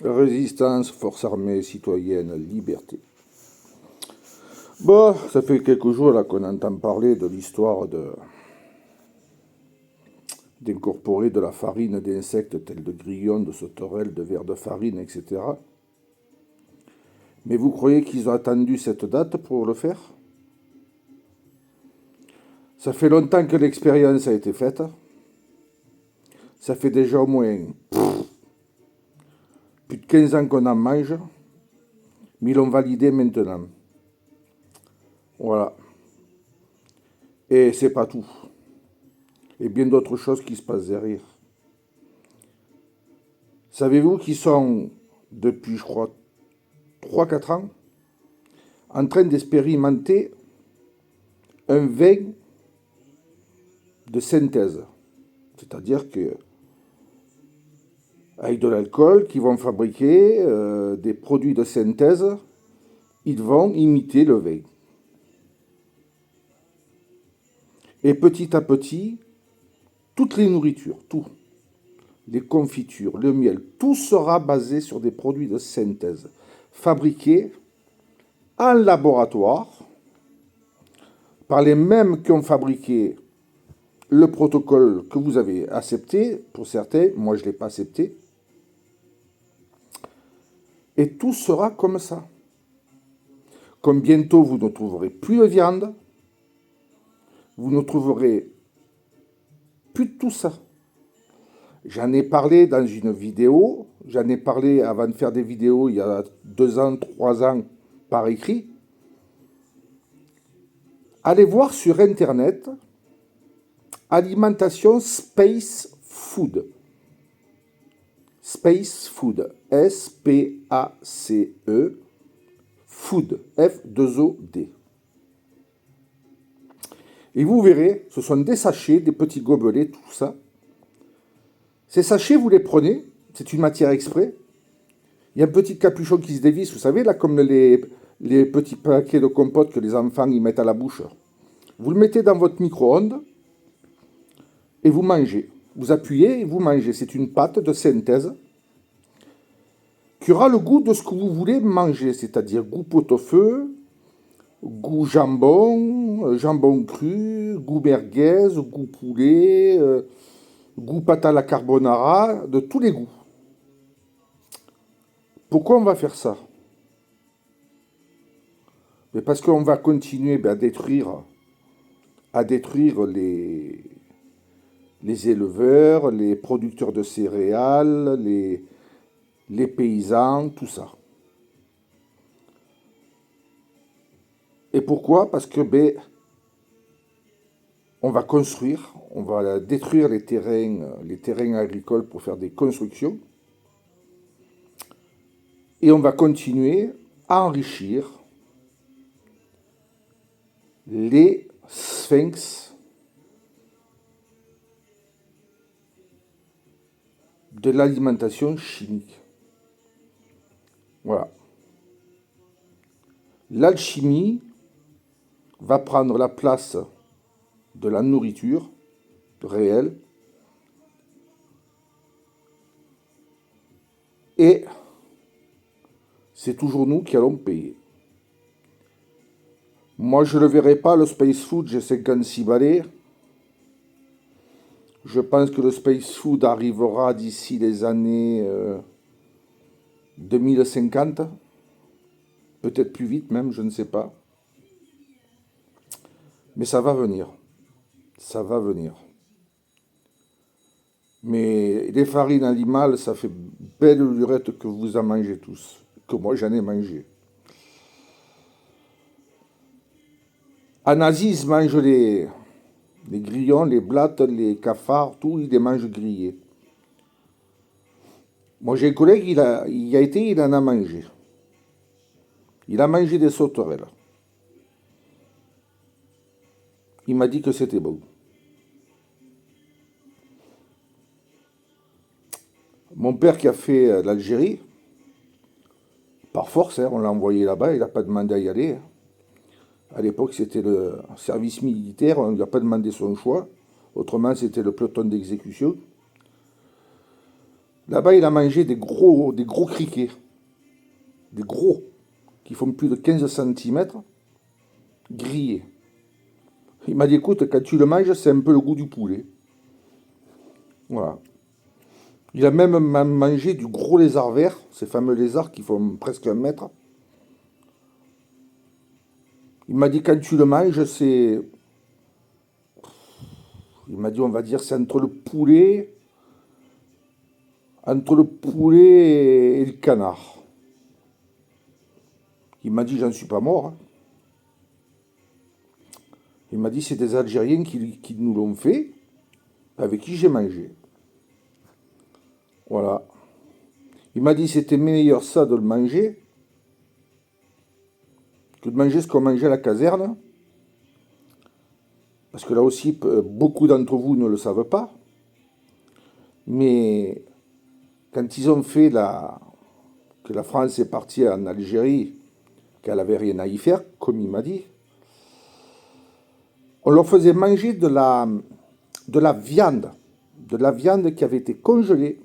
Résistance, force armée, citoyenne, liberté. Bon, ça fait quelques jours là qu'on entend parler de l'histoire d'incorporer de la farine d'insectes tels de grillons, de sauterelles, de vers de farine, etc. Mais vous croyez qu'ils ont attendu cette date pour le faire? Ça fait longtemps que l'expérience a été faite. Ça fait déjà au moins plus de 15 ans qu'on en mange, mais ils l'ont validé maintenant. Voilà. Et c'est pas tout. Et bien d'autres choses qui se passent derrière. Savez-vous qu'ils sont, depuis, je crois, 3 4 ans, en train d'expérimenter un vin de synthèse. C'est-à-dire que avec de l'alcool, qu'ils vont fabriquer des produits de synthèse, ils vont imiter le vin. Et petit à petit, toutes les nourritures, tout, les confitures, le miel, tout sera basé sur des produits de synthèse, fabriqués en laboratoire par les mêmes qui ont fabriqué le protocole que vous avez accepté, pour certains, moi je ne l'ai pas accepté, et tout sera comme ça. Comme bientôt vous ne trouverez plus de viande, vous ne trouverez plus de tout ça. J'en ai parlé dans une vidéo, j'en ai parlé avant de faire des vidéos il y a 2 ans, 3 ans par écrit. Allez voir sur internet alimentation space food. Space food. S-P-A-C-E. Food. F-2-O-D. Et vous verrez, ce sont des sachets, des petits gobelets, tout ça. Ces sachets, vous les prenez, c'est une matière exprès. Il y a un petit capuchon qui se dévisse, vous savez, là, comme les petits paquets de compote que les enfants y mettent à la bouche. Vous le mettez dans votre micro-ondes et vous mangez. Vous appuyez et vous mangez. C'est une pâte de synthèse qui aura le goût de ce que vous voulez manger, c'est-à-dire goût pot-au-feu, goût jambon, jambon cru, goût merguez, goût poulet, goût pâte à la carbonara, de tous les goûts. Pourquoi on va faire ça? Mais parce qu'on va continuer à détruire les éleveurs, les producteurs de céréales, les paysans, tout ça. Et pourquoi? Parce que on va construire, on va détruire les terrains agricoles pour faire des constructions, et on va continuer à enrichir les sphinx de l'alimentation chimique. Voilà. L'alchimie va prendre la place de la nourriture réelle et c'est toujours nous qui allons payer. Moi, je ne le verrai pas, le space food, j'ai 56 balais. Je pense que le space food arrivera d'ici les années 2050, peut-être plus vite même, je ne sais pas. Mais ça va venir, ça va venir. Mais les farines animales, ça fait belle lurette que vous en mangez tous, que moi j'en ai mangé. En Asie, ils mangent les grillons, les blattes, les cafards, tout, ils les mangent grillés. Moi j'ai un collègue, il y a été, il en a mangé. Il a mangé des sauterelles. Il m'a dit que c'était bon. Mon père qui a fait l'Algérie, par force, hein, on l'a envoyé là-bas, il n'a pas demandé à y aller, hein. À l'époque, c'était le service militaire, on ne lui a pas demandé son choix. Autrement, c'était le peloton d'exécution. Là-bas, il a mangé des gros criquets. Des gros, qui font plus de 15 centimètres, grillés. Il m'a dit, écoute, quand tu le manges, c'est un peu le goût du poulet. Voilà. Il a même mangé du gros lézard vert, ces fameux lézards qui font presque 1 mètre. Il m'a dit, quand tu le manges, c'est... Il m'a dit, on va dire, c'est entre le poulet et le canard. Il m'a dit, j'en suis pas mort, hein. Il m'a dit, c'est des Algériens qui nous l'ont fait, avec qui j'ai mangé. Voilà. Il m'a dit, c'était meilleur ça de le manger que de manger ce qu'on mangeait à la caserne. Parce que là aussi, beaucoup d'entre vous ne le savent pas. Mais quand ils ont fait que la France est partie en Algérie, qu'elle avait rien à y faire, comme il m'a dit, on leur faisait manger de la viande qui avait été congelée,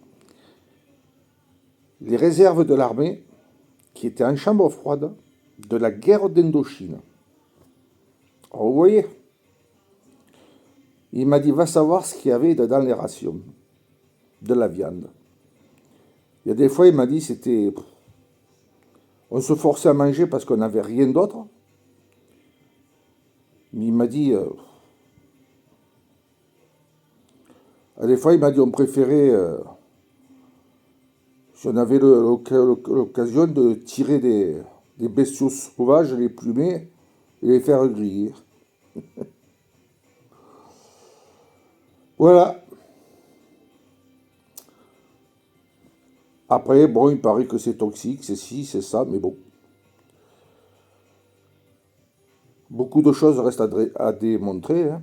les réserves de l'armée, qui étaient en chambre froide, de la guerre d'Indochine. Alors, vous voyez, il m'a dit, va savoir ce qu'il y avait dans les rations, de la viande. Il y a des fois, il m'a dit, c'était... On se forçait à manger parce qu'on n'avait rien d'autre. Mais il m'a dit... des fois, il m'a dit, on préférait... si on avait l'occasion de tirer des bestiaux sauvages, les plumer et les faire griller. Voilà. Après, bon, il paraît que c'est toxique, c'est ci, c'est ça, mais bon. Beaucoup de choses restent à démontrer, hein.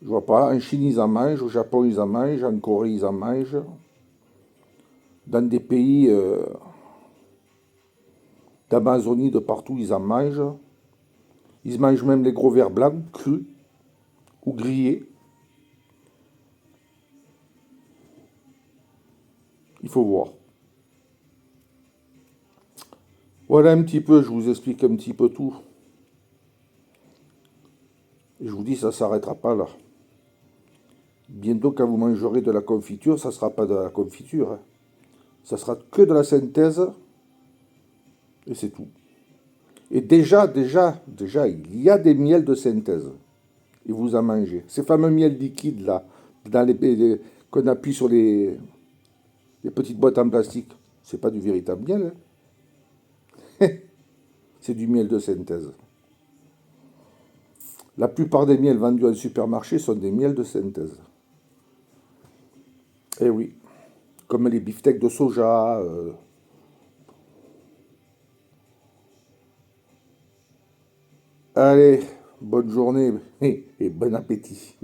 Je vois pas. En Chine, ils en mangent. Au Japon, ils en mangent. En Corée, ils en mangent. Dans des pays d'Amazonie, de partout, ils en mangent. Ils mangent même les gros vers blancs, crus ou grillés. Il faut voir. Voilà un petit peu, je vous explique un petit peu tout. Et je vous dis, ça ne s'arrêtera pas là. Bientôt, quand vous mangerez de la confiture, ça ne sera pas de la confiture, hein. Ça sera que de la synthèse, et c'est tout. Et déjà, il y a des miels de synthèse. Et vous en mangez. Ces fameux miels liquides là, qu'on appuie sur les petites boîtes en plastique, c'est pas du véritable miel, hein. C'est du miel de synthèse. La plupart des miels vendus en supermarché sont des miels de synthèse. Eh oui, comme les beefsteaks de soja. Allez, bonne journée et bon appétit.